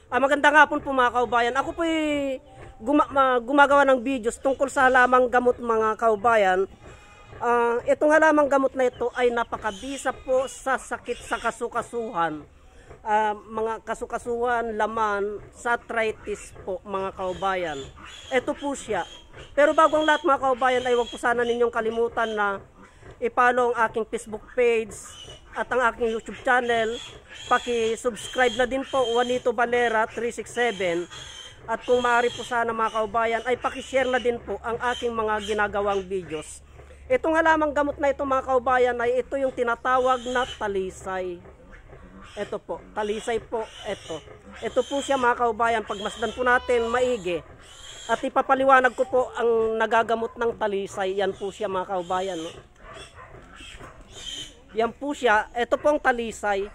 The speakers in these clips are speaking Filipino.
Magandang hapon po mga kaubayan. Ako po gumagawa ng videos tungkol sa halamang gamot mga kaubayan. Itong halamang gamot na ito ay napakabisa po sa sakit sa kasukasuhan. Mga kasukasuhan, laman, sa arthritis po mga kaubayan. Ito po siya. Pero bago ang lahat mga kaubayan ay huwag po sana ninyong kalimutan na i-follow ang aking Facebook page at ang aking YouTube channel. Paki-subscribe na din po, Juanito Valera 367. At kung maaari po sana mga kaubayan ay paki-share na din po ang aking mga ginagawang videos. Itong halamang gamot na ito mga kaubayan ay ito yung tinatawag na talisay. Ito po, talisay po, ito. Ito po siya mga kaubayan, pagmasdan po natin maigi. At ipapaliwanag ko po ang nagagamot ng talisay. Yan po siya mga kaubayan. No? Yan po siya, ito po ang talisay.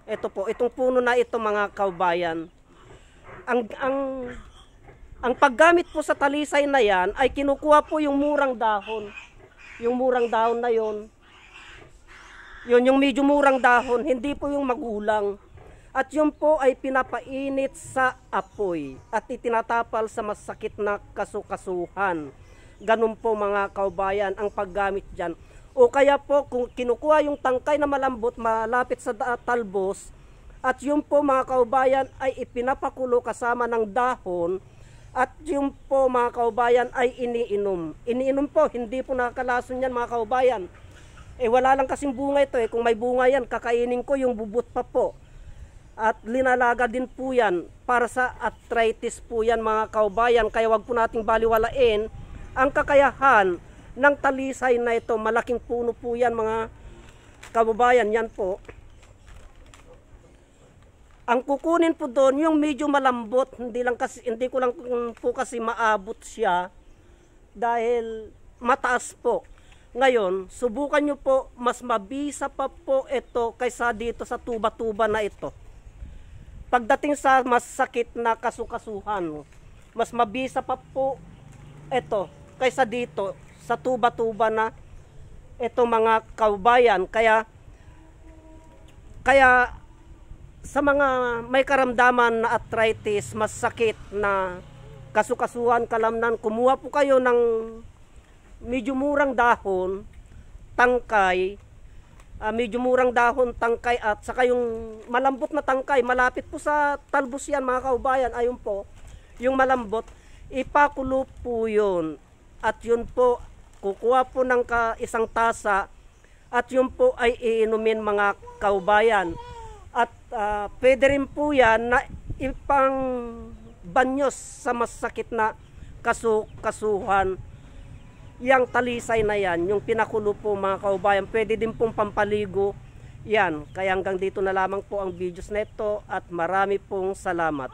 Ito po, itong puno na ito mga kaubayan. Ang paggamit po sa talisay na yan ay kinukuha po yung murang dahon. Yung murang dahon na yon. Yun yung medyo murang dahon, hindi po yung magulang. At yun po ay pinapainit sa apoy at itinatapal sa masakit na kasukasuhan. Ganun po mga kaubayan ang paggamit dyan. O kaya po kung kinukuha yung tangkay na malambot malapit sa talbos at yun po mga kaubayan ay ipinapakulo kasama ng dahon at yun po mga kaubayan ay iniinom. Iniinom po, hindi po nakakalason yan mga kaubayan. Wala lang kasing bunga ito kung may bunga yan kakainin ko yung bubot pa po. At linalaga din po yan para sa arthritis po yan mga kaubayan. Kaya wag po nating baliwalain ang kakayahan ng talisay na ito. Malaking puno po yan mga kaubayan. Yan po. Ang kukunin po doon yung medyo malambot. Hindi ko lang po kasi maabot siya dahil mataas po. Ngayon, subukan nyo po, mas mabisa pa po ito kaysa dito sa tuba-tuba na ito. Pagdating sa mas sakit na kasukasuhan, mas mabisa pa po ito kaysa dito sa tuba-tuba na ito mga kaubayan. Kaya sa mga may karamdaman na arthritis, mas sakit na kasukasuhan, kalamnan, kumuha po kayo ng medyo murang dahon, tangkay, medyo murang dahon, tangkay at saka yung malambot na tangkay, malapit po sa talbos yan mga kaubayan, ayun po, yung malambot, ipakulo po yun. At yun po, kukuha po ng isang tasa at yun po ay iinumin mga kaubayan. At pwede rin po yan na ipang banyos sa masakit na kasukasuhan. Yang talisay na yan, yung pinakulo po mga kaubayan, pwede din pong pampaligo yan. Kaya hanggang dito na lamang po ang videos na ito at marami pong salamat.